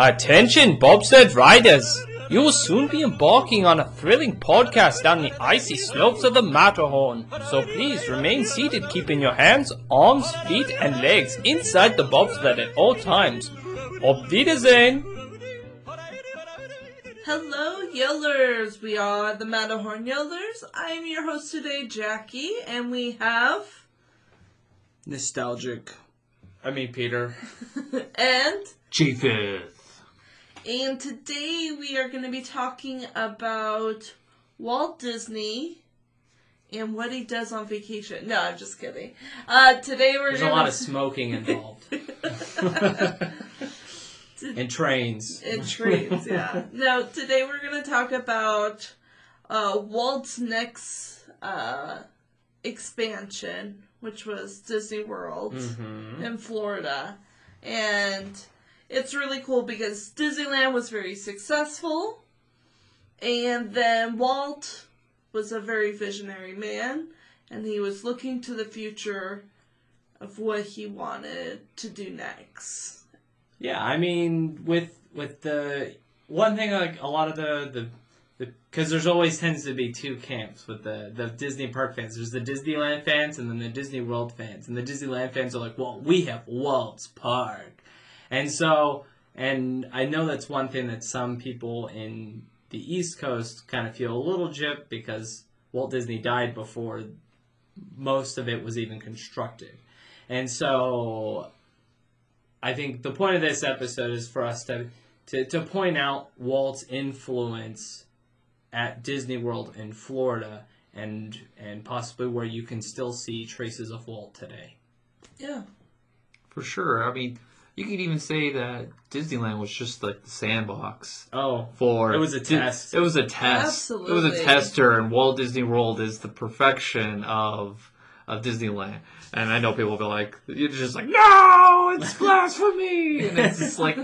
Attention bobsled riders! You will soon be embarking on a thrilling podcast down the icy slopes of the Matterhorn. So please remain seated, keeping your hands, arms, feet, and legs inside the bobsled at all times. Auf Wiedersehen! Hello, Yellers! We are the Matterhorn Yellers. I am your host today, Jackie, and we have... Nostalgic. Peter. and... Chiefeth. And today we are going to be talking about Walt Disney and what he does on vacation. No, I'm just kidding. Today There's a lot of smoking involved. And trains. And trains, yeah. No, today we're going to talk about Walt's next expansion, which was Disney World in Florida. And it's really cool because Disneyland was very successful. And then Walt was a very visionary man. And he was looking to the future of what he wanted to do next. Yeah, with the one thing, like a lot of the because there's always tends to be two camps with the Disney park fans. There's the Disneyland fans and then the Disney World fans. And the Disneyland fans are like, well, we have Walt's Park. And so, and I know that's one thing that some people in the East Coast kind of feel a little gypped because Walt Disney died before most of it was even constructed. And so I think the point of this episode is for us to point out Walt's influence at Disney World in Florida and possibly where you can still see traces of Walt today. Yeah. For sure. You could even say that Disneyland was just like the sandbox. Oh. For it was a test. It was a test. Absolutely. It was a tester, and Walt Disney World is the perfection of Disneyland. And I know people will be like, you're just like, no, it's blasphemy! And it's just like,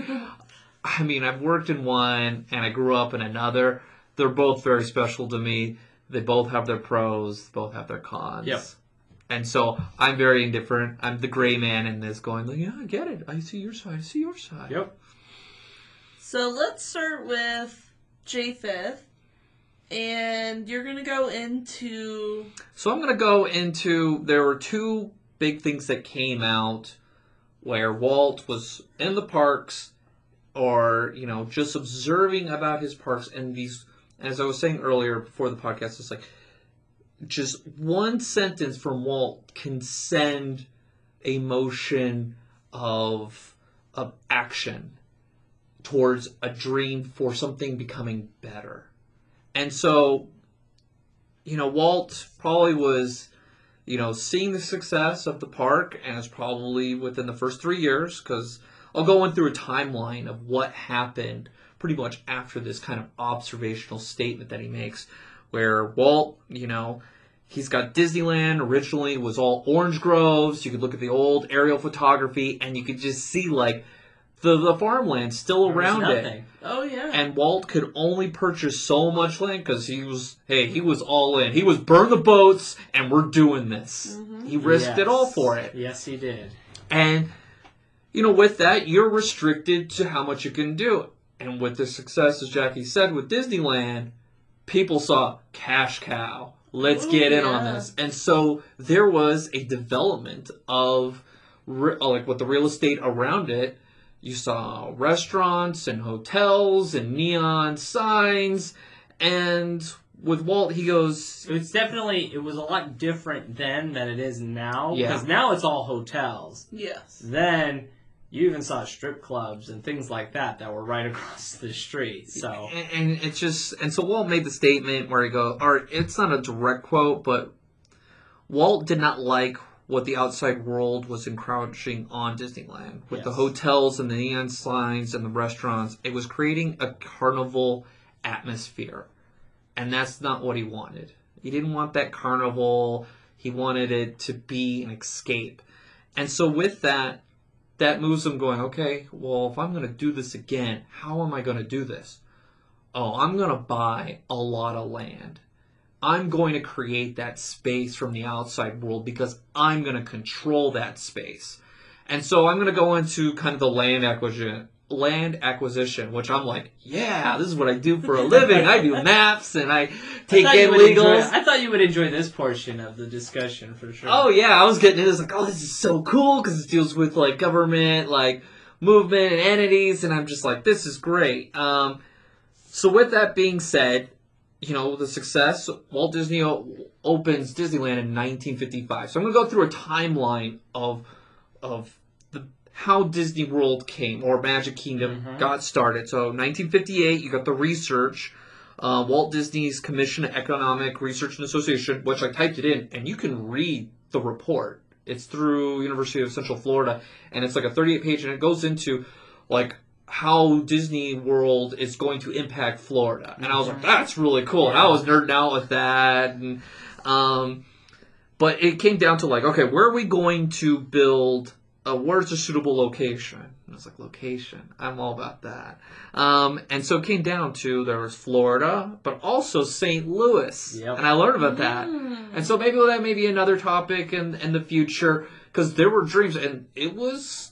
I've worked in one, and I grew up in another. They're both very special to me. They both have their pros, both have their cons. Yep. And so I'm very indifferent. I'm the gray man in this going, like, yeah, I get it. I see your side. I see your side. Yep. So let's start with Japheth. And you're going to go into... So I'm going to go into... There were two big things that came out where Walt was in the parks or, just observing about his parks. And these, as I was saying earlier before the podcast, it's like... Just one sentence from Walt can send a motion of action towards a dream for something becoming better. And so, Walt probably was, seeing the success of the park, and it's probably within the first 3 years, because I'll go in through a timeline of what happened pretty much after this kind of observational statement that he makes. Where Walt, he's got Disneyland. Originally it was all orange groves. You could look at the old aerial photography, and you could just see, the farmland still around it. Oh, yeah. And Walt could only purchase so much land because he was all in. He was burn the boats, and we're doing this. Mm-hmm. He risked it all for it. Yes, he did. And, with that, you're restricted to how much you can do. And with the success, as Jackie said, with Disneyland, people saw cash cow. Let's get in on this. And so there was a development of, with the real estate around it. You saw restaurants and hotels and neon signs. And with Walt, he goes... It was a lot different then than it is now. Yeah. Because now it's all hotels. Yes. Then... You even saw strip clubs and things like that were right across the street. So and it's just so Walt made the statement where he goes, or it's not a direct quote, but Walt did not like what the outside world was encroaching on Disneyland with the hotels and the neon signs and the restaurants. It was creating a carnival atmosphere, and that's not what he wanted. He didn't want that carnival. He wanted it to be an escape, and so with that. That moves him going, okay, well, if I'm going to do this again, how am I going to do this? Oh, I'm going to buy a lot of land. I'm going to create that space from the outside world because I'm going to control that space. And so I'm going to go into kind of the land land acquisition, which I'm like, yeah, this is what I do for a living. I do maps and I take in legals. I thought you would enjoy this portion of the discussion for sure. Oh yeah, I was getting it. It's like, oh, this is so cool because it deals with like government, like movement and entities, and I'm just like, this is great. So with that being said, the success, Walt Disney opens Disneyland in 1955. So I'm going to go through a timeline of how Disney World came, or Magic Kingdom got started. So 1958, you got the research, Walt Disney's Commission of Economic Research and Association, which I typed it in, and you can read the report. It's through University of Central Florida, and it's like a 38-page, and it goes into like how Disney World is going to impact Florida. And I was like, that's really cool. And I was nerding out with that. And, but it came down to like, okay, where are we going to build, where's a suitable location? And I was like, location, I'm all about that. And so it came down to, there was Florida, but also St. Louis. Yep. And I learned about that. And so maybe that may be another topic in the future, because there were dreams, and it was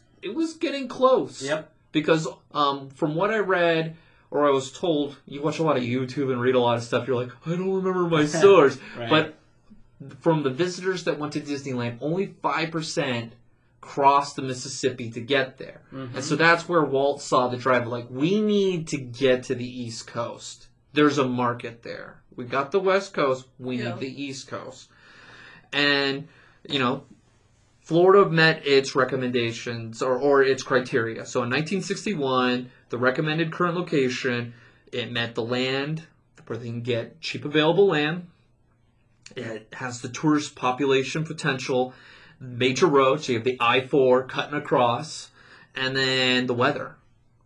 getting close. Yep. Because from what I read, or I was told, you watch a lot of YouTube and read a lot of stuff, you're like, I don't remember my source. Right. But from the visitors that went to Disneyland, only 5% crossed the Mississippi to get there. And so that's where Walt saw the drive. Like, we need to get to the East Coast. There's a market there. We got the West Coast. We need the East Coast. And, Florida met its recommendations or its criteria. So in 1961, the recommended current location, it met the land where they can get cheap available land. It has the tourist population potential, major roads. So you have the I-4 cutting across, and then the weather.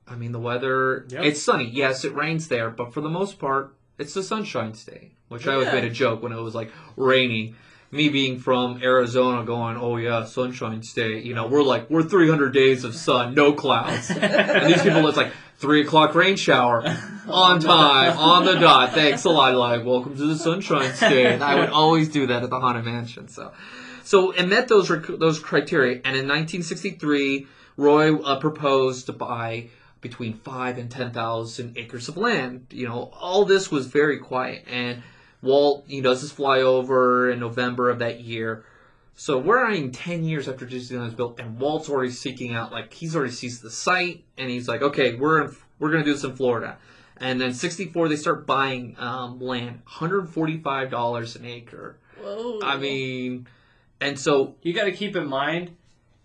I mean, the weather, it's sunny. Yes, it rains there, but for the most part, it's the Sunshine State, which I always made a joke when it was like raining. Me being from Arizona going, oh yeah, Sunshine State, we're 300 days of sun, no clouds. And these people, it's like 3 o'clock rain shower, on time, on the dot, thanks a lot. Like, welcome to the Sunshine State. And I would always do that at the Haunted Mansion. So it met those criteria. And in 1963, Roy proposed to buy between 5,000 and 10,000 acres of land. All this was very quiet. And Walt, he does his flyover in November of that year. So we're in 10 years after Disneyland was built, and Walt's already seeking out, like, he's already sees the site, and he's like, okay, we're going to do this in Florida. And then 64, they start buying land, $145 an acre. Whoa. I mean, and so you got to keep in mind,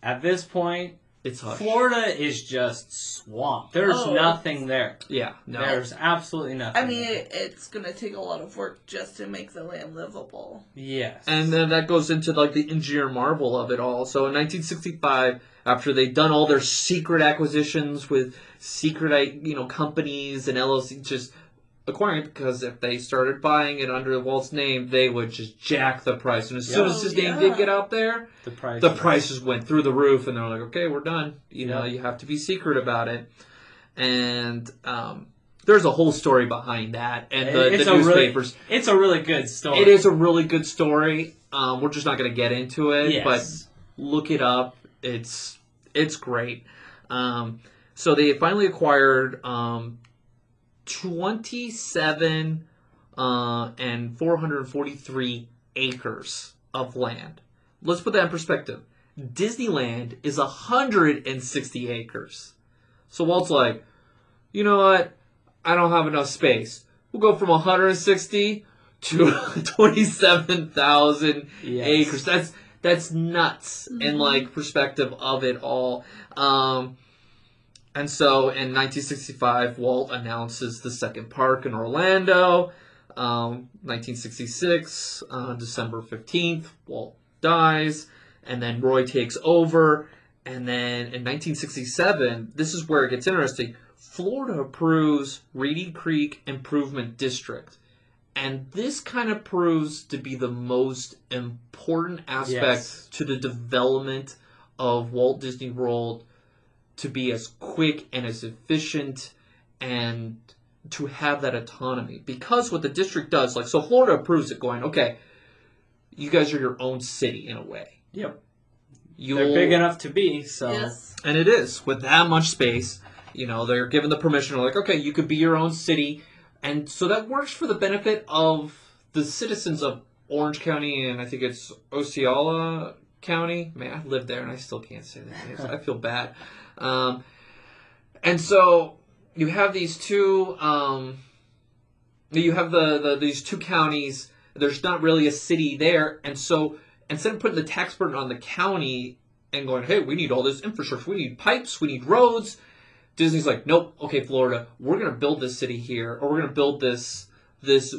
at this point, it's hush. Florida is just swamp. There's nothing there. Yeah, no. There's absolutely nothing. I mean, it's going to take a lot of work just to make the land livable. Yes. And then that goes into like the engineer marvel of it all. So in 1965, after they'd done all their secret acquisitions with secret, companies and LLC, just acquiring, because if they started buying it under Walt's name, they would just jack the price. And as soon as his name did get out there, the prices went through the roof, and they're like, okay, we're done. You have to be secret about it. And there's a whole story behind that. And the newspapers. It's a really good story. It is a really good story. We're just not going to get into it, but look it up. It's great. So they finally acquired 27 and 443 acres of land. Let's put that in perspective. Disneyland is 160 acres. So Walt's like, you know what? I don't have enough space. We'll go from 160 to 27,000 acres. That's nuts in like perspective of it all. And so in 1965, Walt announces the second park in Orlando. 1966, December 15th, Walt dies. And then Roy takes over. And then in 1967, this is where it gets interesting. Florida approves Reedy Creek Improvement District. And this kind of proves to be the most important aspect to the development of Walt Disney World, to be as quick and as efficient and to have that autonomy. Because what the district does, so Florida approves it going, okay, you guys are your own city in a way. Yep. They're big enough to be, so. Yes. And it is, with that much space. they're given the permission. Like, okay, you could be your own city. And so that works for the benefit of the citizens of Orange County, and I think it's Osceola County. Man, I lived there and I still can't say that name. I feel bad. And so you have these two. You have these two counties. There's not really a city there, and so instead of putting the tax burden on the county and going, hey, we need all this infrastructure, we need pipes, we need roads, Disney's like, nope, okay, Florida, we're going to build this city here, or we're going to build this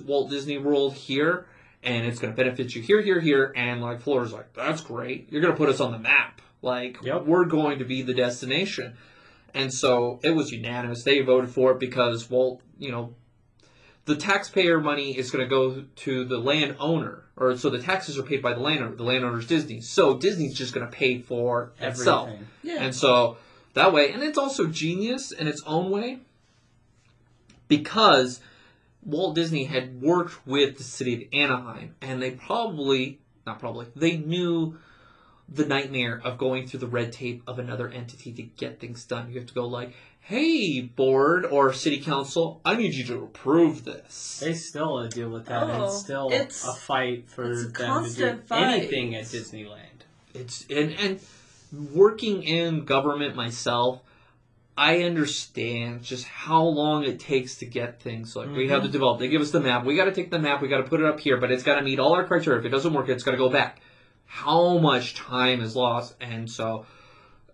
Walt Disney World here, and it's going to benefit you here, here, here, and like Florida's like, that's great, you're going to put us on the map, like, we're going to be the destination. And so it was unanimous. They voted for it because, well, the taxpayer money is going to go to the landowner, or so the taxes are paid by the landowner. The landowner's Disney, so Disney's just going to pay for itself. Yeah. And so that way, and it's also genius in its own way because Walt Disney had worked with the city of Anaheim, and they knew the nightmare of going through the red tape of another entity to get things done. You have to go like, hey, board or city council, I need you to approve this. They still deal with that. It's still a fight for them to do anything at Disneyland. And working in government myself, I understand just how long it takes to get things. Like, we have to develop. They give us the map. We got to take the map. We got to put it up here, but it's got to meet all our criteria. If it doesn't work, it's got to go back. How much time is lost? And so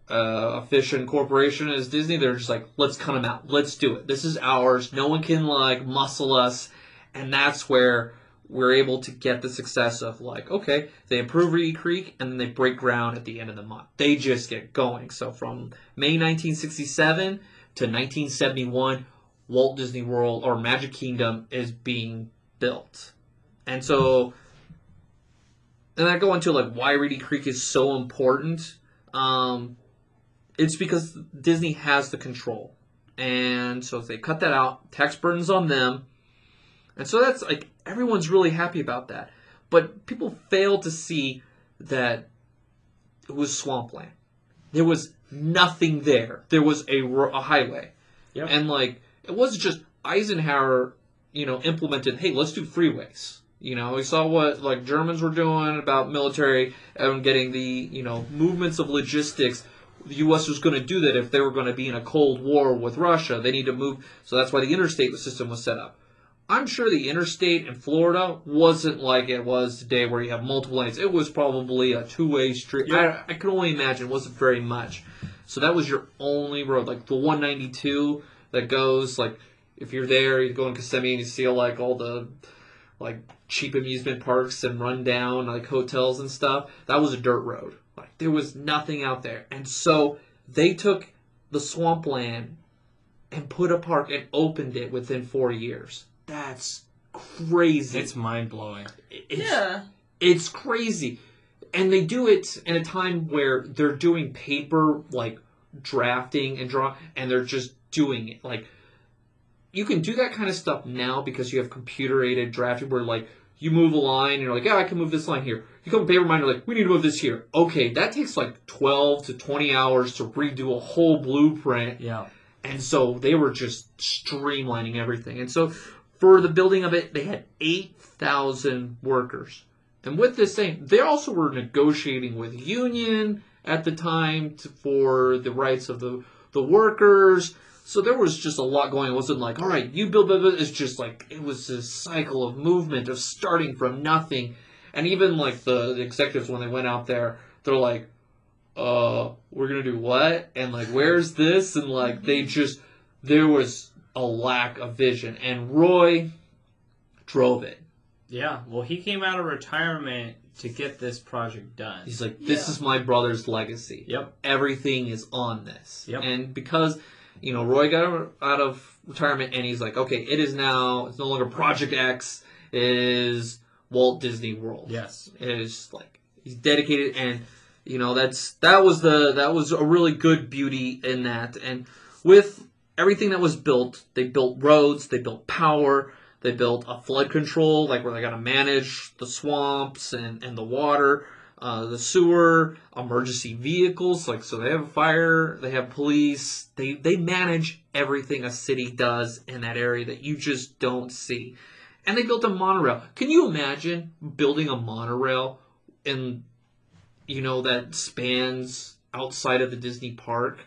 a efficient corporation as Disney, they're just like, let's cut them out. Let's do it. This is ours. No one can like muscle us. And that's where we're able to get the success of like, okay, they approve Reedy Creek and then they break ground at the end of the month. They just get going. So from May 1967 to 1971, Walt Disney World or Magic Kingdom is being built. And so, and I go into like why Reedy Creek is so important. It's because Disney has the control. And so if they cut that out, tax burden's on them. And so that's like, everyone's really happy about that. But people fail to see that it was swampland. There was nothing there. There was a highway. Yep. And like, it wasn't just Eisenhower, implemented, hey, let's do freeways. We saw what like Germans were doing about military and getting the, movements of logistics. The U.S. was going to do that if they were going to be in a Cold War with Russia. They need to move. So that's why the interstate system was set up. I'm sure the interstate in Florida wasn't like it was today where you have multiple lanes. It was probably a two-way street. Yep. I can only imagine. It wasn't very much. So that was your only road. Like the 192 that goes, like, if you're there, you go in Kissimmee and you see like all the like cheap amusement parks and rundown like hotels and stuff. That was a dirt road. Like there was nothing out there. And so they took the swampland and put a park and opened it within 4 years. That's crazy. It's mind-blowing. It's crazy. And they do it in a time where they're doing paper, like, drafting and and they're just doing it. Like, you can do that kind of stuff now because you have computer-aided drafting where, like, you move a line and you're like, yeah, I can move this line here. You come paper mine, you're like, we need to move this here. Okay, that takes, like, 12 to 20 hours to redo a whole blueprint. Yeah. And so they were just streamlining everything. And so for the building of it, they had 8,000 workers. And with this thing, they also were negotiating with union at the time for the rights of the workers. So there was just a lot going on. It wasn't like, all right, you build it. It's just like, it was this cycle of movement of starting from nothing. And even like the executives, when they went out there, they're like, we're going to do what? And like, where's this? And like, there was a lack of vision. And Roy drove it. Yeah, well, he came out of retirement to get this project done. He's like, this is my brother's legacy. Yep. Everything is on this. Yep. And because, Roy got out of retirement and he's like, okay, it's no longer Project X, it is Walt Disney World. Yes. It is like, he's dedicated and, that was a really good beauty in that. And with everything that was built, they built roads, they built power, they built a flood control, like where they got to manage the swamps and the water. the sewer, emergency vehicles. Like, so they have fire, they have police. They manage everything a city does in that area that you just don't see. And they built a monorail. Can you imagine building a monorail in, that spans outside of the Disney park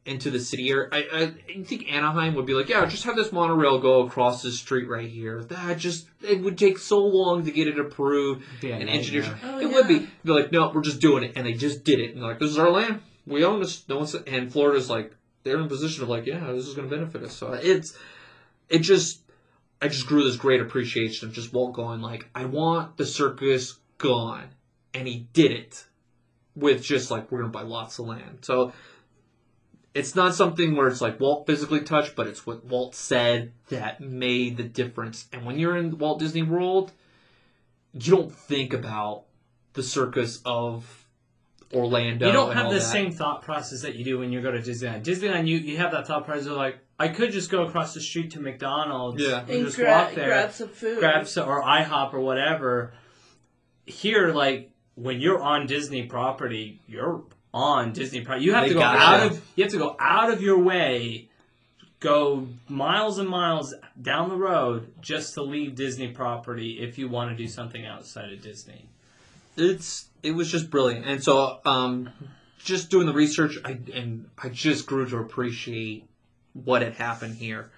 into the city area? I think Anaheim would be like, yeah, just have this monorail go across the street right here. It would take so long to get it approved and engineered. It would be. They're like, no, we're just doing it. And they just did it. And they're like, this is our land. We own this. No one's, and Florida's like, they're in a position of like, yeah, this is going to benefit us. So I just grew this great appreciation of just Walt going like, I want the circus gone. And he did it with just like, we're going to buy lots of land. So it's not something where it's like Walt physically touched, but it's what Walt said that made the difference. And when you're in Walt Disney World, you don't think about the circus of Orlando. You don't have the that. same thought process that you do when you go to Disneyland. Disneyland, you have that thought process of like, I could just go across the street to McDonald's and just walk there, grab some food, or IHOP or whatever. Here, like when you're on Disney property, you're on Disney property. You have to go out of your way, go miles and miles down the road just to leave Disney property if you want to do something outside of Disney. It was just brilliant. And so just doing the research, I just grew to appreciate what had happened here.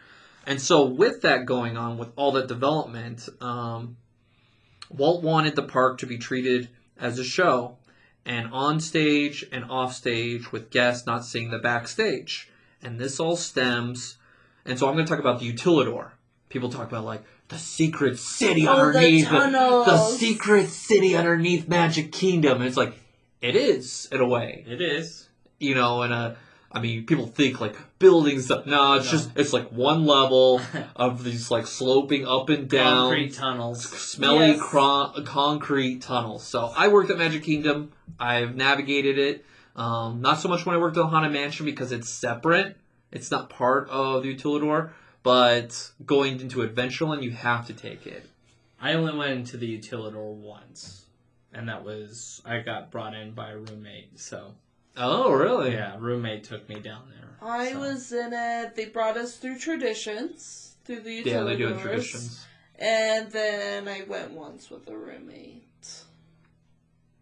And so with that going on, with all that development, Walt wanted the park to be treated as a show, and on stage and off stage, with guests not seeing the backstage. And this all stems, and so I'm going to talk about the Utilidor. People talk about like the secret city underneath the secret city underneath Magic Kingdom. And it's like, it is in a way. It is. People think like buildings up. No, it's like one level of these like sloping up and down. Concrete tunnels. Smelly concrete tunnels. So I worked at Magic Kingdom. I've navigated it. Not so much when I worked at the Haunted Mansion because it's separate. It's not part of the Utilidor. But going into Adventureland, you have to take it. I only went into the Utilidor once. And that was, I got brought in by a roommate, so. Oh, really? Yeah, roommate took me down there. I was in it. They brought us through traditions, through the Utilidors. Yeah, they do it traditions. And then I went once with a roommate.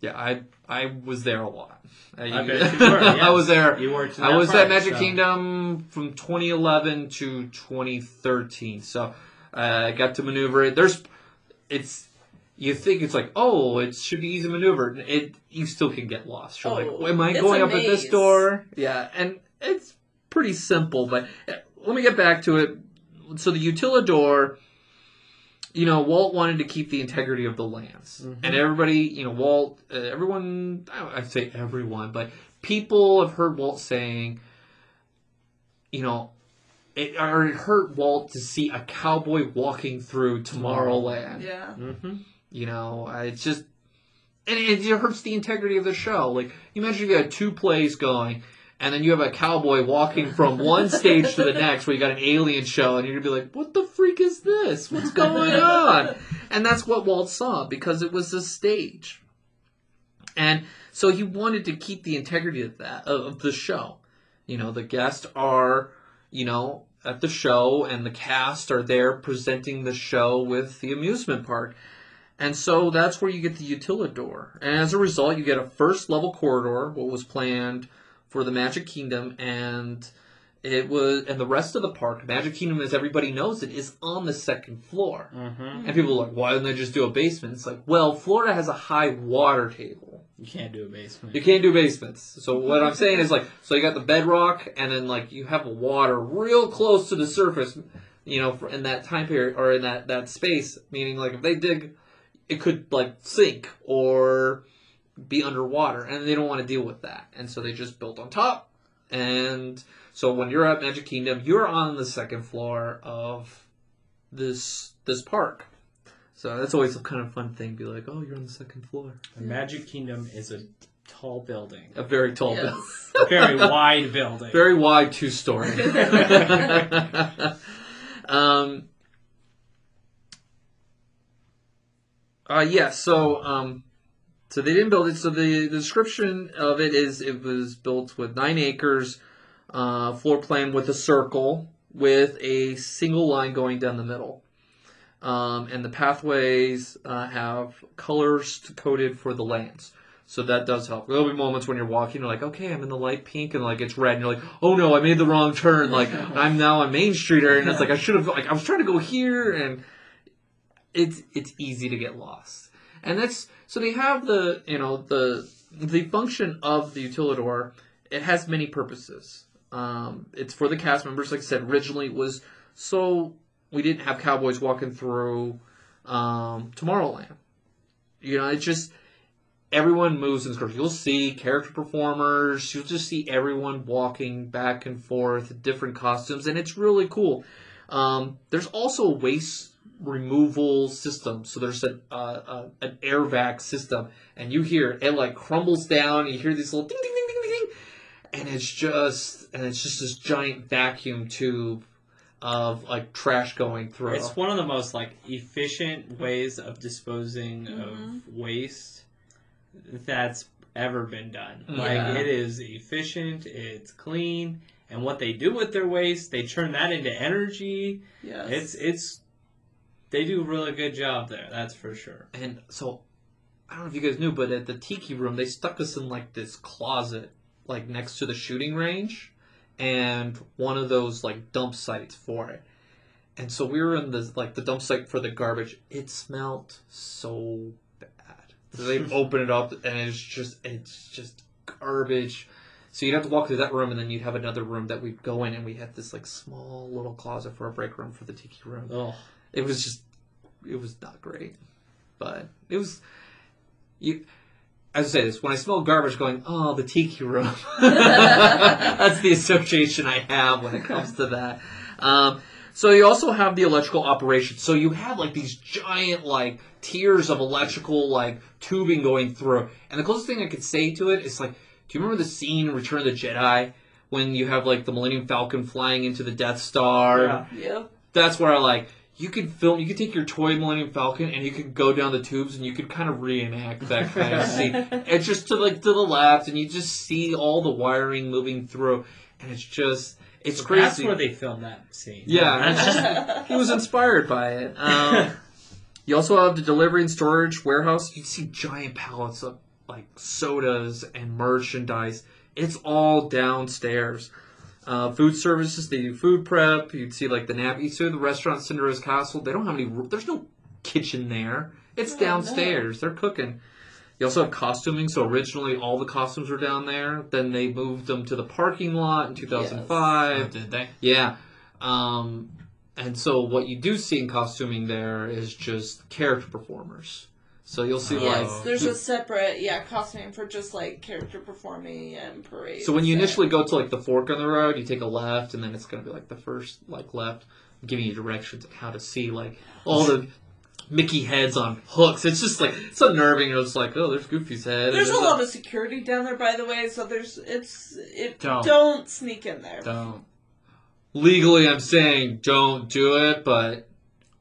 Yeah, I was there a lot. I bet you were, yeah. I was there. You worked in I was park, at Magic Kingdom from 2011 to 2013. So I got to maneuver it. You think it's like, oh, it should be easy to maneuver. You still can get lost. You're like, am I going up at this door? Yeah, and it's pretty simple. But let me get back to it. So the Utilidor, Walt wanted to keep the integrity of the lands. Mm-hmm. And everybody, Walt, everyone, I say everyone, but people have heard Walt saying, it hurt Walt to see a cowboy walking through Tomorrowland. Yeah. Mm-hmm. It's just, and it hurts the integrity of the show. Like, you imagine you got two plays going, and then you have a cowboy walking from one stage to the next where you got an alien show, and you're going to be like, what the freak is this? What's going on? And that's what Walt saw, because it was a stage. And so he wanted to keep the integrity of the show. The guests are, at the show, and the cast are there presenting the show with the amusement park. And so that's where you get the Utilidor. And as a result, you get a first-level corridor, what was planned for the Magic Kingdom, and the rest of the park, Magic Kingdom, as everybody knows it, is on the second floor. Mm-hmm. And people are like, why didn't they just do a basement? It's like, well, Florida has a high water table. You can't do a basement. You can't do basements. So what I'm saying is so you got the bedrock, and then you have water real close to the surface, in that time period, or in that space, meaning if they dig, it could sink or be underwater, and they don't want to deal with that. And so they just built on top. And so when you're at Magic Kingdom, you're on the second floor of this park. So that's always a kind of fun thing. Be like, oh, you're on the second floor. The Magic Kingdom is a tall building. A very tall building. A very wide building. Very wide 2-story. So they didn't build it. So the description of it is it was built with 9 acres, floor plan with a circle with a single line going down the middle. And the pathways have colors coded for the lanes. So that does help. There'll be moments when you're walking, you're like, okay, I'm in the light pink, and like it's red, and you're like, oh no, I made the wrong turn. Like I'm now on Main Street area, and it's like I should have. Like I was trying to go here, and it's easy to get lost. And that's so they have the the function of the utilidor. It has many purposes. It's for the cast members. Like I said, originally it was so we didn't have cowboys walking through Tomorrowland. It's just. Everyone moves in circles. You'll see character performers. You'll just see everyone walking back and forth, different costumes, and it's really cool. There's also a waste removal system. So there's an air vac system, and you hear it like crumbles down. And you hear these little ding ding ding ding ding, and it's just this giant vacuum tube of like trash going through. It's one of the most like efficient ways of disposing of waste that's ever been done. Like it is efficient, it's clean, and what they do with their waste, they turn that into energy. Yes. It's they do a really good job there, that's for sure. And so I don't know if you guys knew, but at the Tiki Room they stuck us in like this closet like next to the shooting range and one of those like dump sites for it. And so we were in the dump site for the garbage. It smelled so so they open it up, and it's just garbage. So you'd have to walk through that room, and then you'd have another room that we'd go in, and we had this like small little closet for a break room for the Tiki Room. Oh, it was not great, but it was. As I say this, when I smell garbage, going, oh, the Tiki Room. That's the association I have when it comes to that. So you also have the electrical operation. So you have like these giant like tiers of electrical like tubing going through. And the closest thing I could say to it is like, do you remember the scene in Return of the Jedi when you have like the Millennium Falcon flying into the Death Star? Yeah. That's where you could take your toy Millennium Falcon and you could go down the tubes and you could kind of reenact that kind of scene. It's just to the left, and you just see all the wiring moving through, and it's crazy. That's where they filmed that scene. Yeah, he was inspired by it. You also have the delivery and storage warehouse. You see giant pallets of like sodas and merchandise. It's all downstairs. Food services, they do food prep. You'd see like you see the restaurant Cinderella's Castle. They don't have any. There's no kitchen there. It's downstairs. No. They're cooking. You also have costuming. So originally all the costumes were down there. Then they moved them to the parking lot in 2005. Yes. Oh, did they? Yeah. And so what you do see in costuming there is just character performers. So you'll see there's a separate costuming for just like character performing and parades. So when you initially go to like the fork on the road, you take a left, and then it's going to be like the first like left, giving you directions on how to see like all the Mickey heads on hooks. It's just like it's unnerving. It's like, oh, there's Goofy's head. There's a lot of security down there, by the way. So don't sneak in there. Don't. Legally, I'm saying don't do it, but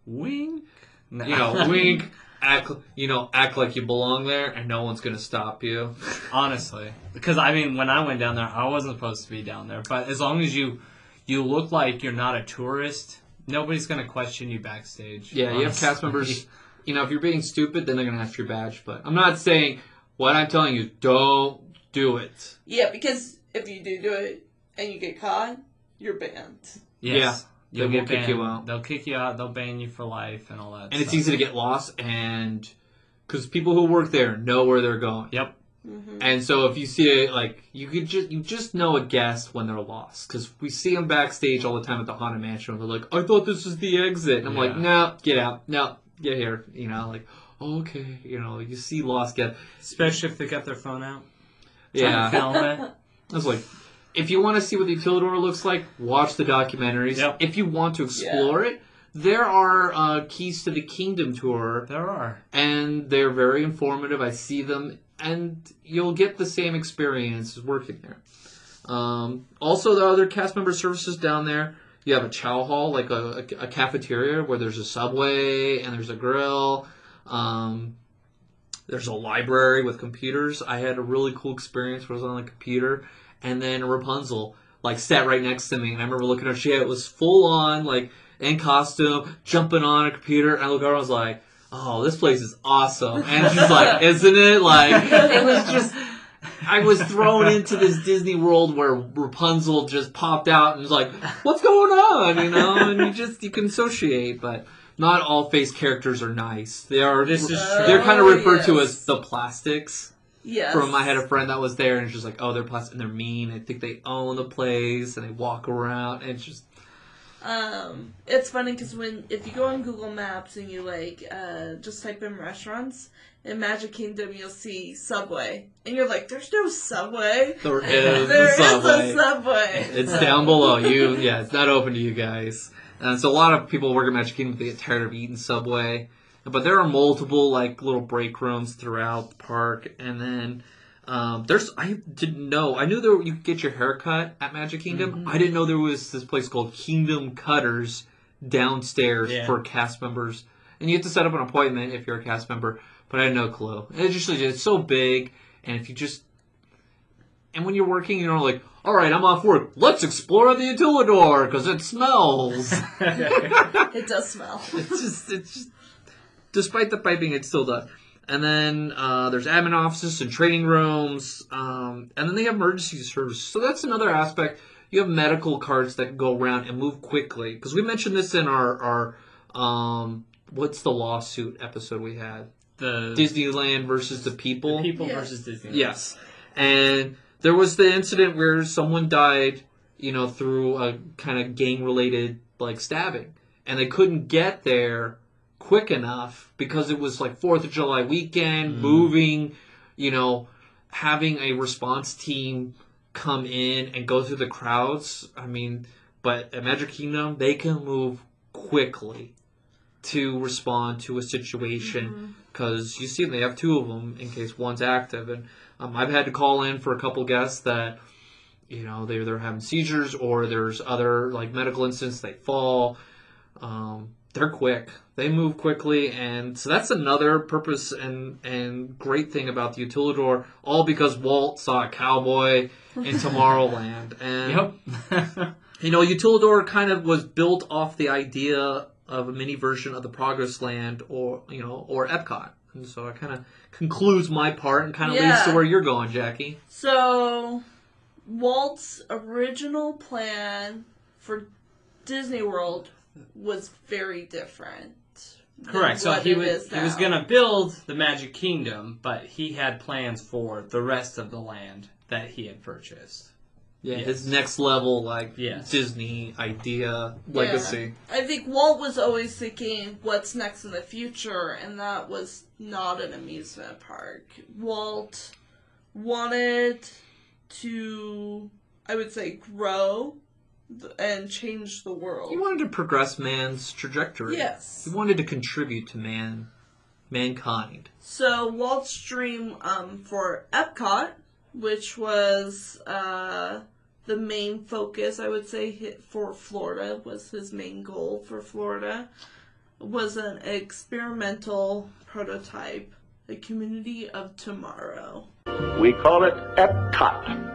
wink. No. Wink. Act like you belong there, and no one's gonna stop you. Honestly, because I mean, when I went down there, I wasn't supposed to be down there. But as long as you look like you're not a tourist, nobody's gonna question you backstage. Yeah, honestly. You have cast members. If you're being stupid, then they're gonna ask your badge. But I'm not saying what I'm telling you. Don't do it. Yeah, because if you do it and you get caught, you're banned. Yes. Yeah. They will kick you out. They'll kick you out. They'll ban you for life and all that. And it's easy to get lost, and because people who work there know where they're going. Yep. Mm-hmm. And so if you see it, like you just know a guest when they're lost, because we see them backstage all the time at the Haunted Mansion. Where they're like, "I thought this was the exit," and I'm like, "No, get out. No, get here." Like, oh, okay, you see lost guests, especially if they got their phone out. Yeah. Film it. I was like, if you want to see what the Utilidor looks like, watch the documentaries. Yep. If you want to explore it, there are Keys to the Kingdom tour. There are. And they're very informative. I see them, and you'll get the same experience as working there. Also, the other cast member services down there, you have a chow hall, like a cafeteria where there's a Subway and there's a grill. There's a library with computers. I had a really cool experience where I was on the computer, and then Rapunzel sat right next to me, and I remember looking at her. She was full on in costume, jumping on a computer, and I looked over and I was like, "Oh, this place is awesome!" And she's like, "Isn't it?" It was just. I was thrown into this Disney World where Rapunzel just popped out and was like, "What's going on?" And you can associate, but not all face characters are nice. They're kind of referred to as the plastics. Yes. I had a friend that was there and she's like, "Oh, they're plastic and they're mean. I think they own the place and they walk around and it's just." It's funny because if you go on Google Maps and you just type in restaurants in Magic Kingdom, you'll see Subway, and you're like, "There's no Subway." There is a Subway. It's down below you. Yeah, it's not open to you guys. So a lot of people work at Magic Kingdom, they get tired of eating Subway, but there are multiple little break rooms throughout the park, and then. I didn't know. I knew you could get your hair cut at Magic Kingdom. Mm-hmm. I didn't know there was this place called Kingdom Cutters downstairs for cast members. And you have to set up an appointment if you're a cast member, but I had no clue. It's so big, and and when you're working, all right, I'm off work. Let's explore the Utilidor because it smells. It does smell. It's just, despite the piping, it's still done. And then there's admin offices and training rooms. And then they have emergency services. So that's another aspect. You have medical carts that go around and move quickly. Because we mentioned this in our what's the lawsuit episode we had? The Disneyland versus the people. The people versus Disneyland. Yes. And there was the incident where someone died, through a kind of gang-related, stabbing. And they couldn't get there quick enough because it was 4th of July weekend, moving, having a response team come in and go through the crowds. But at Magic Kingdom, they can move quickly to respond to a situation because you see they have 2 of them in case one's active. And I've had to call in for a couple guests that, they're either having seizures or there's other medical incidents, they fall. They're quick. They move quickly, and so that's another purpose and great thing about the Utilidor, all because Walt saw a cowboy in Tomorrowland. And, Utilidor kind of was built off the idea of a mini version of the Progress Land or Epcot. And so it kind of concludes my part and kind of leads to where you're going, Jackie. So, Walt's original plan for Disney World was very different. Correct. So he was going to build the Magic Kingdom, but he had plans for the rest of the land that he had purchased. Yeah, his next level, Disney idea, legacy. I think Walt was always thinking, what's next in the future, and that was not an amusement park. Walt wanted to, I would say, grow and change the world. He wanted to progress man's trajectory. Yes. He wanted to contribute to mankind. So Walt's dream for Epcot, which was the main focus, I would say, for Florida, was his main goal for Florida, was an experimental prototype, a community of tomorrow. We call it Epcot.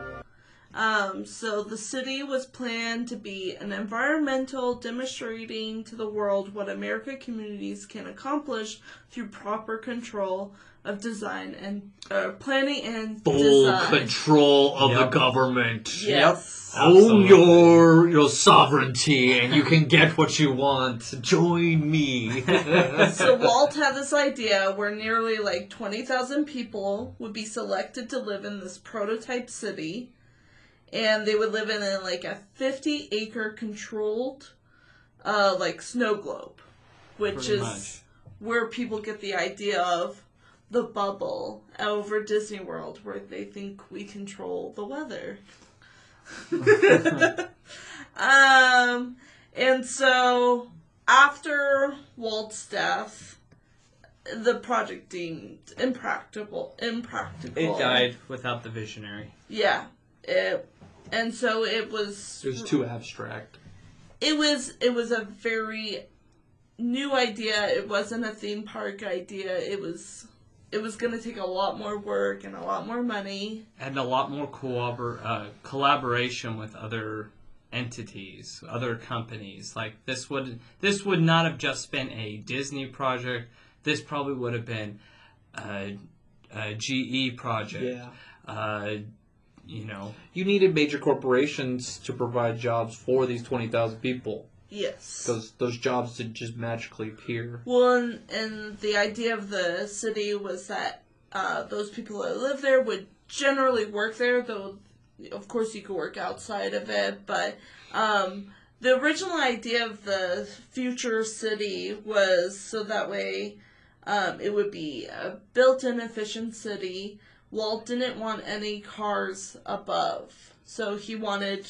So the city was planned to be an environmental demonstrating to the world what American communities can accomplish through proper control of design and planning and full design. Control of the government. Yes. Own your sovereignty and you can get what you want. Join me. So Walt had this idea where nearly 20,000 people would be selected to live in this prototype city. And they would live in a 50-acre controlled, snow globe, which is where people get the idea of the bubble over Disney World, where they think we control the weather. And so after Walt's death, the project deemed impractical. It died without the visionary. Yeah. And so it was... It was too abstract. It was a very new idea. It wasn't a theme park idea. It was it was going to take a lot more work and a lot more money. And a lot more collaboration with other entities, other companies. Like this would not have just been a Disney project. This probably would have been a GE project. Yeah. You needed major corporations to provide jobs for these 20,000 people. Yes. Because those jobs didn't just magically appear. Well, and the idea of the city was that those people that live there would generally work there, though, of course, you could work outside of it. But the original idea of the future city was so that way it would be a built-in efficient city. Walt didn't want any cars above, so he wanted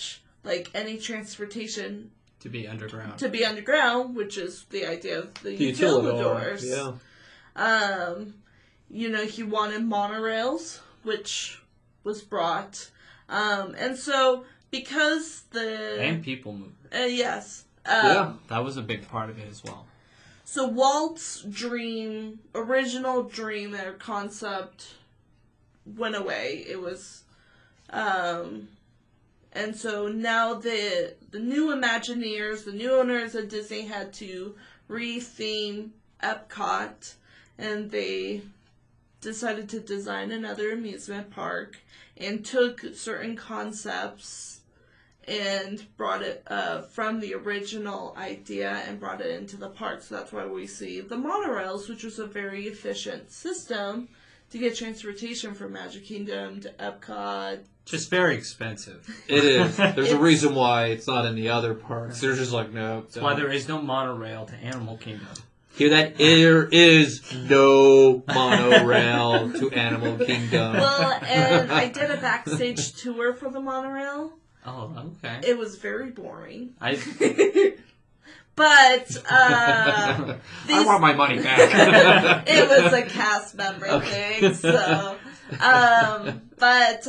any transportation to be underground. Which is the idea of the utilidors. Yeah. He wanted monorails, which was brought. And so because and people movement. Yes. That was a big part of it as well. So Walt's original dream or concept went away. It was, and so now the new Imagineers, the new owners of Disney had to retheme Epcot, and they decided to design another amusement park and took certain concepts and brought it from the original idea and brought it into the park. So that's why we see the monorails, which was a very efficient system to get transportation from Magic Kingdom to Epcot. Just very expensive. It is. There's a reason why it's not in the other parks. They're just like, no. That's why there is no monorail to Animal Kingdom. Hear that? There is no monorail to Animal Kingdom. Well, and I did a backstage tour for the monorail. Oh, okay. It was very boring. I But, want my money back. it was a cast member thing, so, but,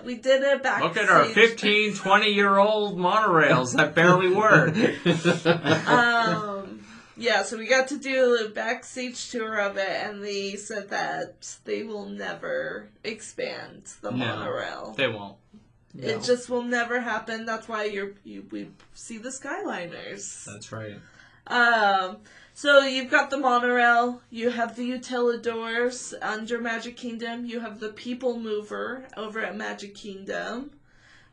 we did a backstage. Look at our 15, 20-year-old monorails that barely work. Yeah, so we got to do a backstage tour of it, and they said that they will never expand the monorail. They won't. No. It just will never happen. That's why we see the Skyliners. That's right. So you've got the monorail, you have the utilidors under Magic Kingdom, you have the People Mover over at Magic Kingdom,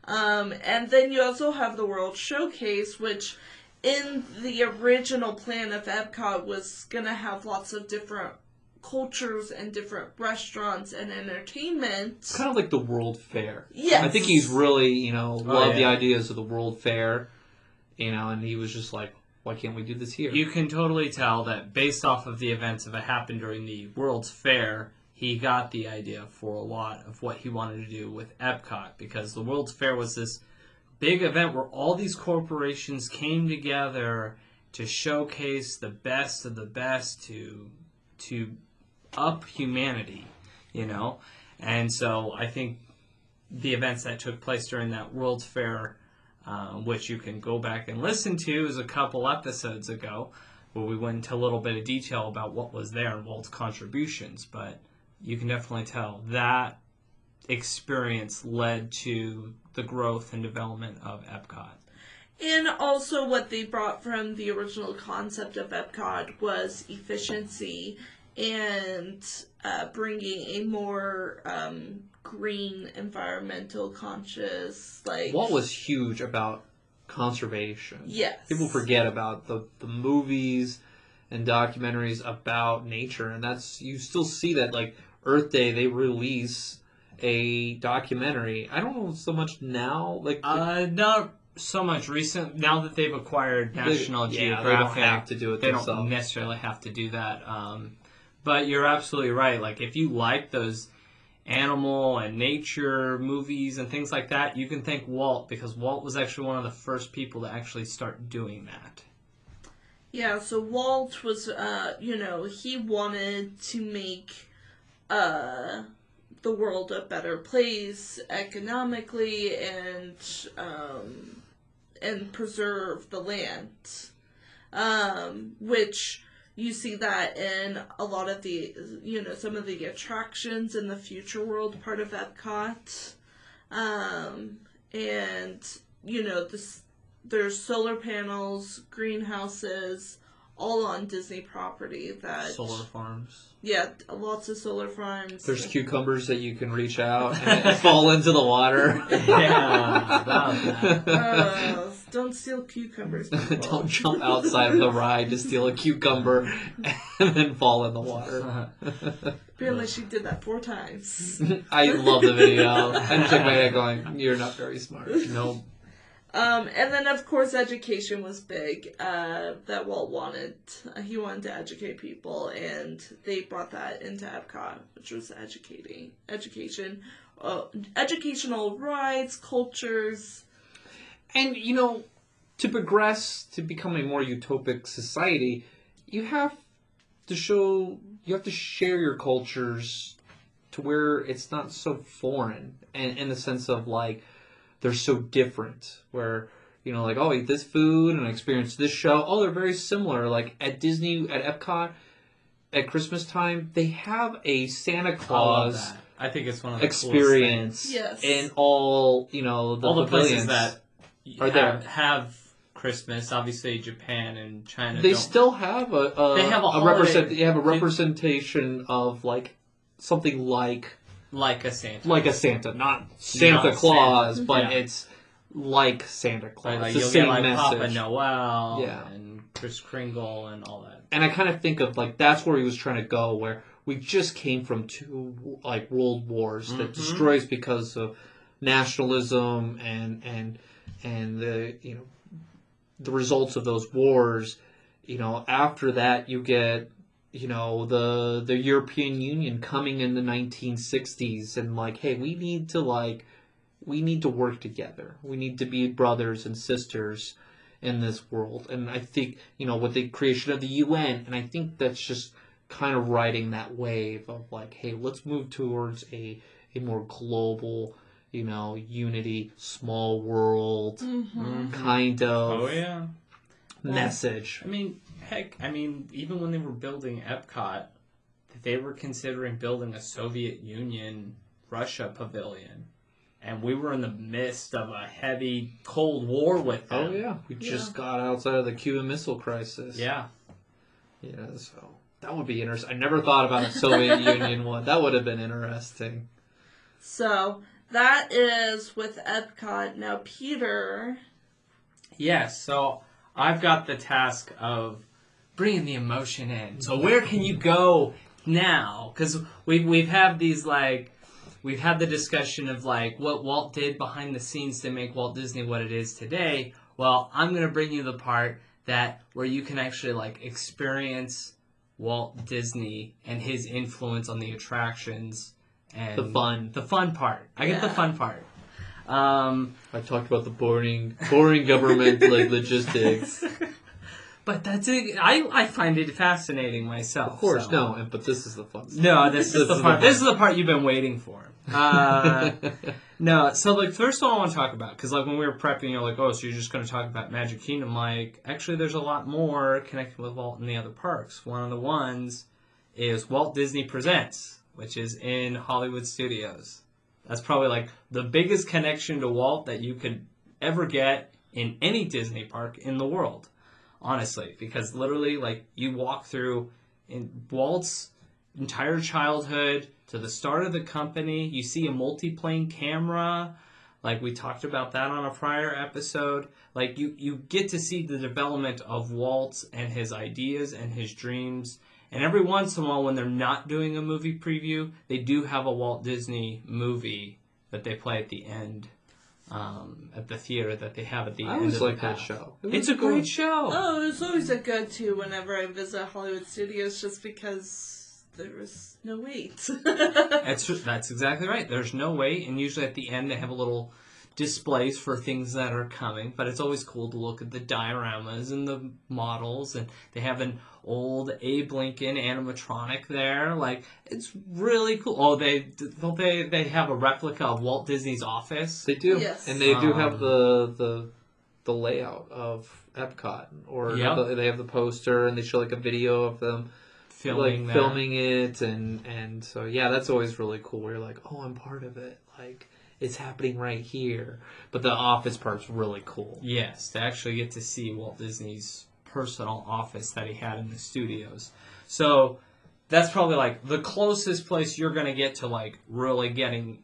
and then you also have the World Showcase, which in the original plan of Epcot was going to have lots of different cultures and different restaurants and entertainment. It's kind of like the World Fair. Yes. I think he's really, loved the ideas of the World Fair, and he was just like, why can't we do this here? You can totally tell that based off of the events that happened during the World's Fair, he got the idea for a lot of what he wanted to do with Epcot, because the World's Fair was this big event where all these corporations came together to showcase the best of the best to up humanity, And so I think the events that took place during that World's Fair, which you can go back and listen to, is a couple episodes ago, where we went into a little bit of detail about what was there and Walt's contributions. But you can definitely tell that experience led to the growth and development of Epcot. And also what they brought from the original concept of Epcot was efficiency and bringing a more green, environmental conscious, What was huge about conservation? Yes. People forget about the movies and documentaries about nature, and you still see that, Earth Day, they release a documentary. I don't know so much now. Not so much recent. Now that they've acquired National Geographic, they don't have to do it themselves. They don't necessarily have to do that. But you're absolutely right. If you like those animal and nature movies and things like that, you can thank Walt, because Walt was actually one of the first people to actually start doing that. Yeah, so Walt was, he wanted to make the world a better place economically and preserve the land, which You see that in a lot of the, some of the attractions in the Future World part of Epcot. And, there's solar panels, greenhouses, all on Disney property Solar farms. Yeah, lots of solar farms. There's cucumbers that you can reach out and fall into the water. Yeah, love that. Don't steal cucumbers, people. Don't jump outside of the ride to steal a cucumber and then fall in the water. Apparently she did that 4 times. I love the video. I'm shaking my head going, you're not very smart. Nope. And then, of course, education was big, that Walt wanted. He wanted to educate people, and they brought that into Epcot, which was education, educational rides, cultures. And, to progress to become a more utopic society, you have to share your cultures to where it's not so foreign, and in the sense of, like, they're so different, where, oh, eat this food and experience this show. Oh, they're very similar. Like, at Disney, at Epcot, at Christmas time, they have a Santa Claus I think it's one of the experience. Yes. In all, the all the places that are have Christmas, obviously Japan and China. They still have they have a representation of, like, something like a Santa. Like a Santa, not Santa Claus, but it's like Santa Claus. Like, it's the you'll same get, like, message. Papa Noel and Kris Kringle and all that. And I kind of think of, like, that's where he was trying to go, where we just came from 2, like, world wars that destroys because of nationalism and the, the results of those wars. After that you get, the European Union coming in the 1960s and, like, hey, we need to work together. We need to be brothers and sisters in this world. And I think, with the creation of the UN, and I think that's just kind of riding that wave of, like, hey, let's move towards a more global, unity, small world kind of message. I mean, heck, even when they were building Epcot, they were considering building a Soviet Union Russia pavilion. And we were in the midst of a heavy Cold War with them. Oh, yeah. We just got outside of the Cuban Missile Crisis. Yeah. Yeah, so that would be interesting. I never thought about a Soviet Union one. That would have been interesting. So, that is with Epcot. Now, Peter. Yes, so I've got the task of bringing the emotion in. So where can you go now? Because we've had these, like, we've had the discussion of, like, what Walt did behind the scenes to make Walt Disney what it is today. Well, I'm going to bring you the part where you can actually, like, experience Walt Disney and his influence on the attractions and the fun part. I get the fun part. I talked about the boring government, like, logistics. But that's it. I find it fascinating myself. Of course, so. no, but this is the fun stuff. No, this is the part. This is the part you've been waiting for. No, so, like, first of all, I want to talk about, because, like, when we were prepping, you're like, oh, so you're just going to talk about Magic Kingdom. Like, actually, there's a lot more connected with Walt and the other parks. One of the ones is Walt Disney Presents, which is in Hollywood Studios. That's probably, like, the biggest connection to Walt that you could ever get in any Disney park in the world. Honestly, because literally, like, you walk through in Walt's entire childhood to the start of the company, you see a multi-plane camera, like we talked about that on a prior episode. Like, you get to see the development of Walt and his ideas and his dreams. And every once in a while, when they're not doing a movie preview, they do have a Walt Disney movie that they play at the end. At the theater that they have at the end of the I always like path. that show. It's a great show. Oh, it's always a go-to whenever I visit Hollywood Studios, just because there was no wait. That's exactly right. There's no wait, and usually at the end they have a little displays for things that are coming, but it's always cool to look at the dioramas and the models, and they have an old Abe Lincoln animatronic there. Like, it's really cool. Oh, they have a replica of Walt Disney's office. They do. Yes. And they do have the the layout of Epcot, or Yep. they have the poster and they show like a video of them filming it, and so yeah, that's always really cool. Where you're like, oh, I'm part of it, like it's happening right here. But the office part's really cool. Yes, to actually get to see Walt Disney's personal office that he had in the studios. So that's probably like the closest place you're going to get to like really getting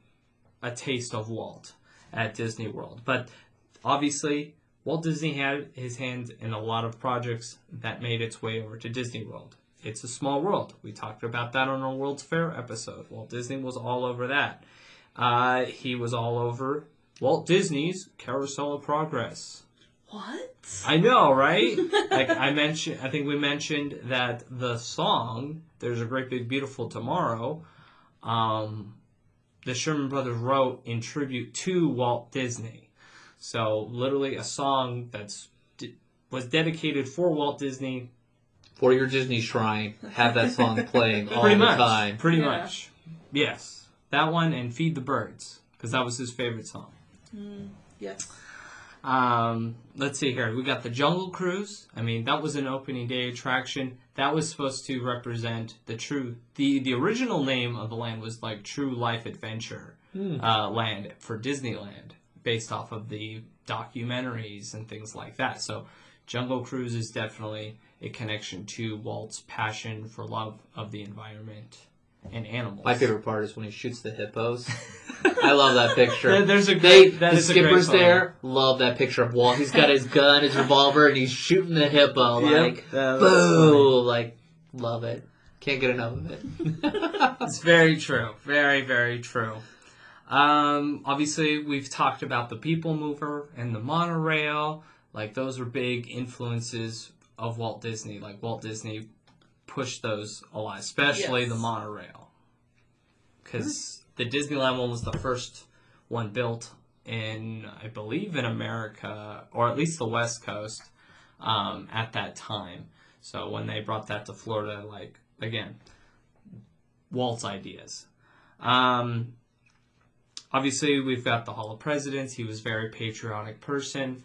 a taste of Walt at Disney World. But obviously, Walt Disney had his hand in a lot of projects that made its way over to Disney World. It's a small world. We talked about that on our World's Fair episode. Walt Disney was all over that. He was all over Walt Disney's Carousel of Progress. What? I know, right? Like I think we mentioned that the song "There's a Great Big Beautiful Tomorrow," the Sherman Brothers wrote in tribute to Walt Disney. So literally a song was dedicated for Walt Disney. For your Disney shrine, have that song playing all Pretty the much, time. Pretty much. Yes. That one and Feed the Birds, because that was his favorite song. Yes. Let's see here. We got the Jungle Cruise. I mean, that was an opening day attraction. That was supposed to represent the original name of the land was like True Life Adventure Land for Disneyland, based off of the documentaries and things like that. So Jungle Cruise is definitely a connection to Walt's passion for love of the environment and animals. My favorite part is when he shoots the hippos. I love that picture. There's a The great skipper's photo. there. Love that picture of Walt. He's got his gun, his revolver, and he's shooting the hippo. Like, boo! Like, love it. Can't get enough of it. It's very true. Very, very true. Obviously, we've talked about the People Mover and the monorail. Like, those are big influences of Walt Disney. Like, Walt Disney pushed those a lot, especially the monorail. Because the Disneyland one was the first one built in, I believe, in America, or at least the West Coast, at that time. So when they brought that to Florida, like, again, Walt's ideas. Obviously, we've got the Hall of Presidents. He was a very patriotic person.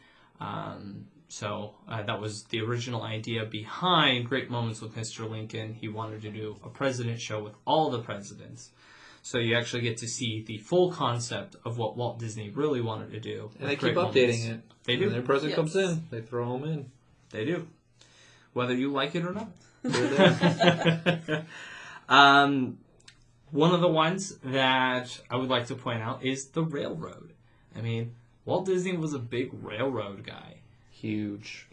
So that was the original idea behind Great Moments with Mr. Lincoln. He wanted to do a president show with all the presidents. So you actually get to see the full concept of what Walt Disney really wanted to do. And they keep updating it. They do. When their president comes in, they throw him in. They do. Whether you like it or not. They're there. One of the ones that I would like to point out is the railroad. I mean, Walt Disney was a big railroad guy. Huge.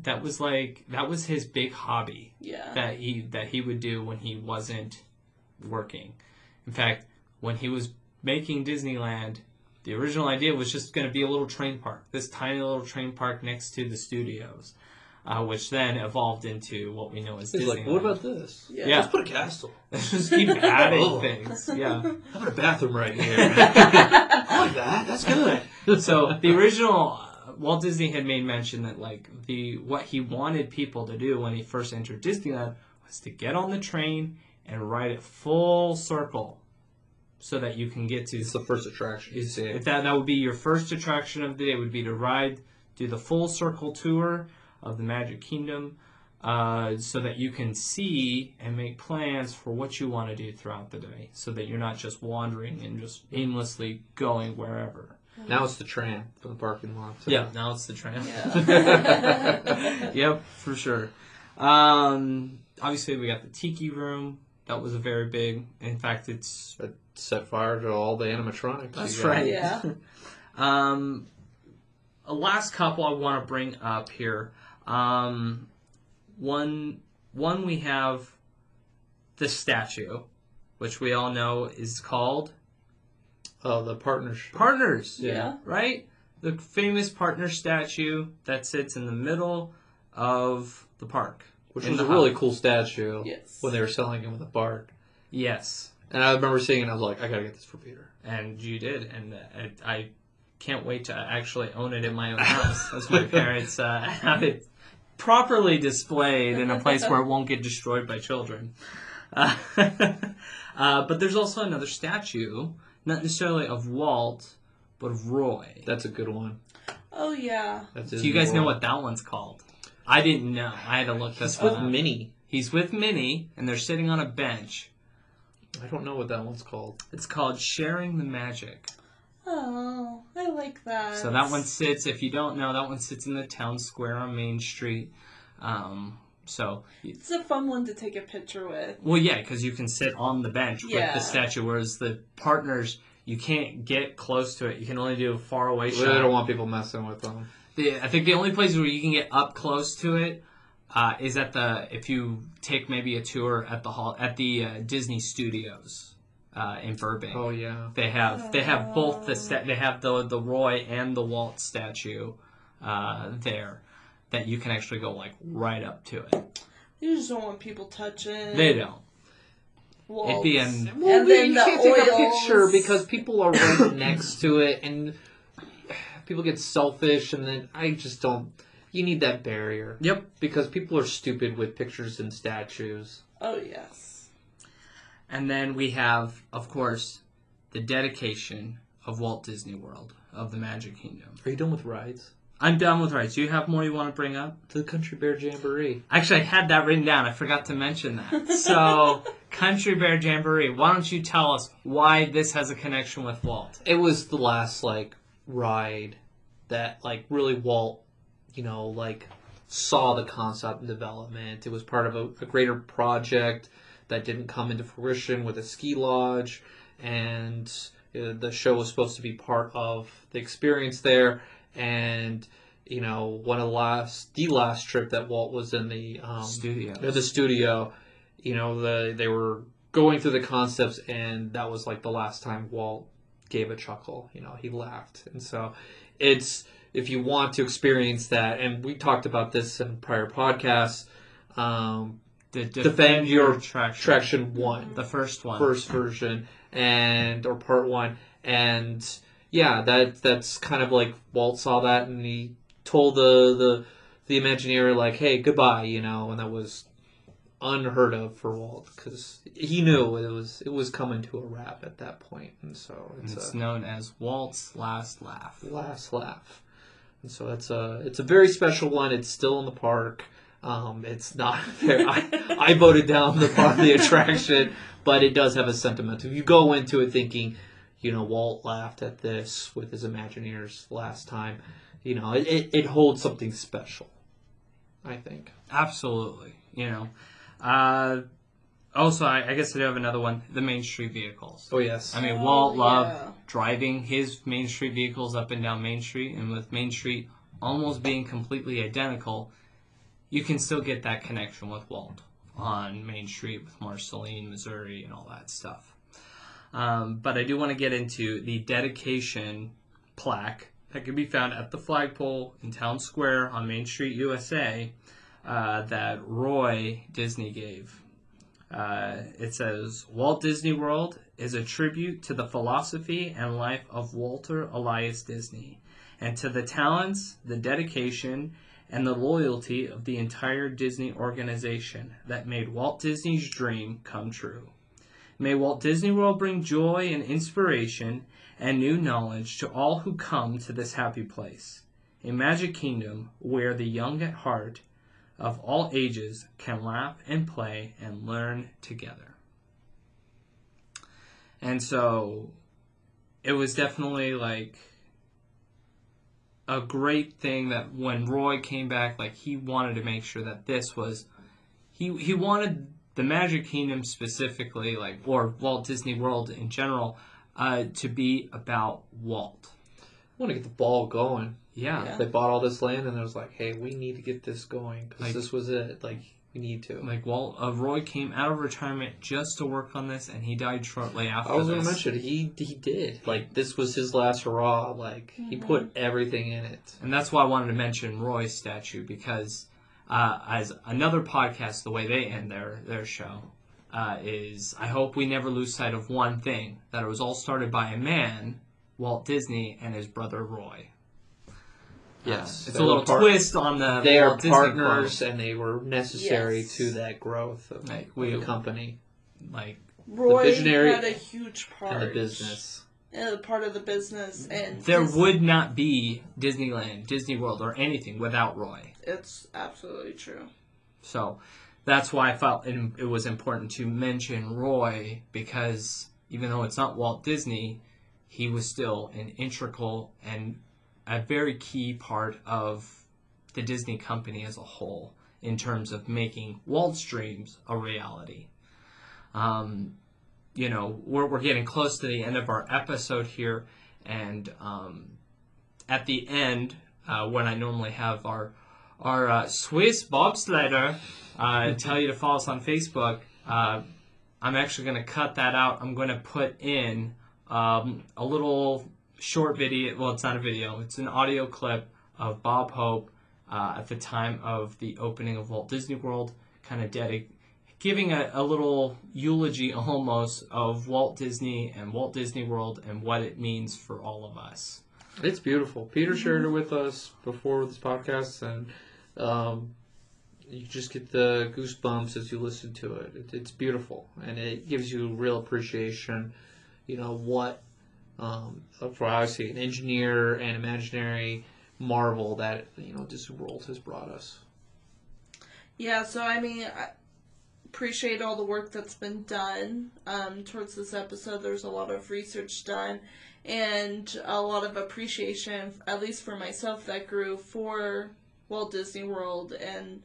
That was his big hobby. Yeah. That he would do when he wasn't working. In fact, when he was making Disneyland, the original idea was just going to be a little train park. This tiny little train park next to the studios, which then evolved into what we know as He's Disneyland. like, what about this? Yeah. Let's put a castle. Let's just keep adding things. Yeah. How about a bathroom right here? I like that. That's good. So the original Walt Disney had made mention that like what he wanted people to do when he first entered Disneyland was to get on the train and ride it full circle, so that you can get to. It's the first attraction. You see it. That would be your first attraction of the day. Would be to do the full circle tour of the Magic Kingdom, so that you can see and make plans for what you want to do throughout the day, so that you're not just wandering and just aimlessly going wherever. Now it's the tram from the parking lot. So. Yeah, now it's the tram. Yeah. Yep, for sure. Obviously, we got the Tiki Room. That was a very big. In fact, it's It set fire to all the animatronics. That's right. Yeah. A last couple I want to bring up here. One we have the statue, which we all know is called Oh, the partnership. Partners. Yeah. Right? The famous partner statue that sits in the middle of the park. Which in was the a really hub. cool statue Yes. when they were selling him in the park. Yes. And I remember seeing it and I was like, I gotta get this for Peter. And you did, and I can't wait to actually own it in my own house, as my parents have it properly displayed in a place where it won't get destroyed by children. But there's also another statue, not necessarily of Walt, but Roy. That's a good one. Oh, yeah. That's Do you guys know what that one's called? I didn't know. I had to look this one up. He's with Minnie. He's with Minnie, and they're sitting on a bench. I don't know what that one's called. It's called Sharing the Magic. Oh, I like that. So that one sits, if you don't know, that one sits in the town square on Main Street. It's a fun one to take a picture with. Well, yeah, because you can sit on the bench with the statue, whereas the partners, you can't get close to it. You can only do a far away shot. They don't want people messing with them. I think the only places where you can get up close to it is if you take maybe a tour at the Disney Studios in Burbank. Oh yeah, they have both they have the Roy and the Walt statue there that you can actually go like right up to it. You just don't want people touching. They don't. Waltz. It'd be and then you can't take a picture because people are right next to it, and people get selfish, and then I just don't. You need that barrier. Yep. Because people are stupid with pictures and statues. Oh, yes. And then we have, of course, the dedication of Walt Disney World, of the Magic Kingdom. Are you done with rides? I'm done with rides. Do you have more you want to bring up? To the Country Bear Jamboree. Actually, I had that written down. I forgot to mention that. So, Country Bear Jamboree. Why don't you tell us why this has a connection with Walt? It was the last, ride that, really Walt, saw the concept and development. It was part of a greater project that didn't come into fruition with a ski lodge, and the show was supposed to be part of the experience there. And one of the last trip that Walt was in the studio, they were going through the concepts, and that was the last time Walt gave a chuckle. He laughed, and so it's. If you want to experience that, and we talked about this in prior podcasts, Defend Your Attraction 1. The first one. First version, or part 1. And, yeah, that's kind of like Walt saw that, and he told the Imagineer, hey, goodbye, and that was unheard of for Walt, because he knew it was coming to a wrap at that point. And so it's known as Walt's Last Laugh. Last Laugh. And so it's a very special one. It's still in the park. It's not fair. I voted down the attraction, but it does have a sentiment. If you go into it thinking, Walt laughed at this with his Imagineers last time, it holds something special, I think. Absolutely. Also, I guess I do have another one, the Main Street vehicles. Oh, yes. I mean, Walt loved driving his Main Street vehicles up and down Main Street, and with Main Street almost being completely identical, you can still get that connection with Walt on Main Street with Marceline, Missouri, and all that stuff. But I do want to get into the dedication plaque that can be found at the flagpole in Town Square on Main Street, USA, that Roy Disney gave. It says, Walt Disney World is a tribute to the philosophy and life of Walter Elias Disney, and to the talents, the dedication, and the loyalty of the entire Disney organization that made Walt Disney's dream come true. May Walt Disney World bring joy and inspiration and new knowledge to all who come to this happy place, a magic kingdom where the young at heart of all ages can laugh and play and learn together. And so it was definitely a great thing that when Roy came back, he wanted to make sure that this was, he wanted the Magic Kingdom specifically, or Walt Disney World in general, to be about Walt. I want to get the ball going. Yeah. They bought all this land, and it was hey, we need to get this going, because this was it. We need to. Roy came out of retirement just to work on this, and he died shortly after. I was going to mention, he did. This was his last hurrah. He put everything in it. And that's why I wanted to mention Roy's statue, because as another podcast, the way they end their show is, I hope we never lose sight of one thing, that it was all started by a man, Walt Disney, and his brother Roy. Yes. It's a little twist on the They are Walt Disney partners, quote. and they were necessary to that growth of the company. Roy the visionary had a huge part. And the business. part of the business, and there would not be Disneyland, Disney World, or anything without Roy. It's absolutely true. So that's why I felt it was important to mention Roy, because even though it's not Walt Disney, he was still an integral and a very key part of the Disney company as a whole in terms of making Walt's dreams a reality. You know, we're getting close to the end of our episode here, and at the end, when I normally have our Swiss bobsledder tell you to follow us on Facebook, I'm actually going to cut that out. I'm going to put in a little short video. Well, it's not a video. It's an audio clip of Bob Hope at the time of the opening of Walt Disney World, kind of giving a little eulogy almost of Walt Disney and Walt Disney World and what it means for all of us. It's beautiful. Peter shared it with us before this podcast, and you just get the goosebumps as you listen to it. It's beautiful, and it gives you real appreciation. You know what, for obviously an engineer and imaginary marvel that Disney World has brought us. Yeah, so I mean, I appreciate all the work that's been done towards this episode. There's a lot of research done and a lot of appreciation, at least for myself, that grew for Walt Disney World and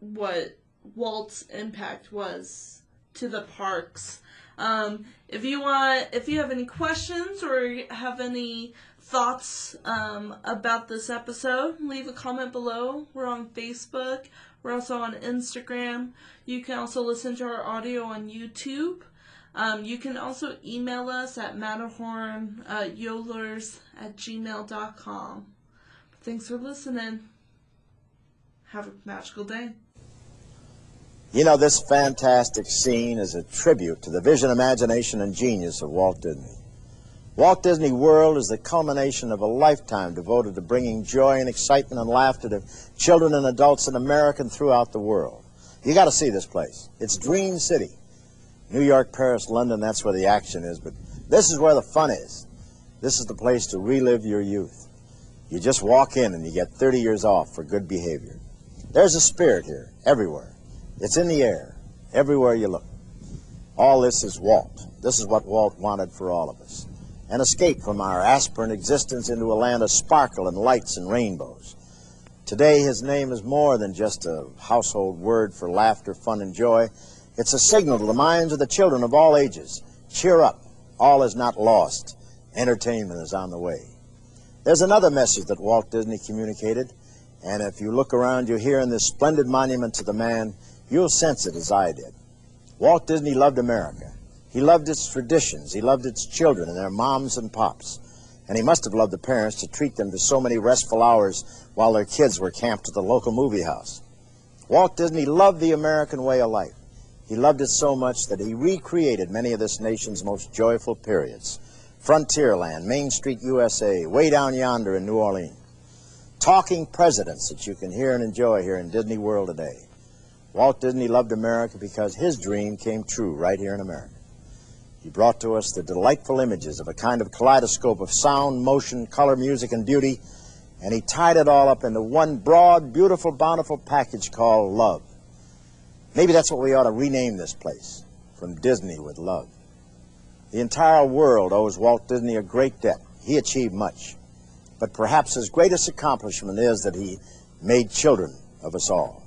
what Walt's impact was to the parks. If you have any questions or have any thoughts about this episode, leave a comment below. We're on Facebook. We're also on Instagram. You can also listen to our audio on YouTube. You can also email us at matterhornyodlers@gmail.com. Thanks for listening. Have a magical day. You know, this fantastic scene is a tribute to the vision, imagination, and genius of Walt Disney. Walt Disney World is the culmination of a lifetime devoted to bringing joy and excitement and laughter to children and adults in America and throughout the world. You got to see this place. It's Dream City. New York, Paris, London, that's where the action is, but this is where the fun is. This is the place to relive your youth. You just walk in and you get 30 years off for good behavior. There's a spirit here, everywhere. It's in the air, everywhere you look. All this is Walt. This is what Walt wanted for all of us. An escape from our aspirant existence into a land of sparkle and lights and rainbows. Today, his name is more than just a household word for laughter, fun, and joy. It's a signal to the minds of the children of all ages. Cheer up. All is not lost. Entertainment is on the way. There's another message that Walt Disney communicated, and if you look around you here in this splendid monument to the man, you'll sense it as I did. Walt Disney loved America. He loved its traditions. He loved its children and their moms and pops. And he must have loved the parents to treat them to so many restful hours while their kids were camped at the local movie house. Walt Disney loved the American way of life. He loved it so much that he recreated many of this nation's most joyful periods. Frontierland, Main Street, USA, way down yonder in New Orleans. Talking presidents that you can hear and enjoy here in Disney World today. Walt Disney loved America because his dream came true right here in America. He brought to us the delightful images of a kind of kaleidoscope of sound, motion, color, music, and beauty, and he tied it all up into one broad, beautiful, bountiful package called love. Maybe that's what we ought to rename this place, From Disney with Love. The entire world owes Walt Disney a great debt. He achieved much, but perhaps his greatest accomplishment is that he made children of us all.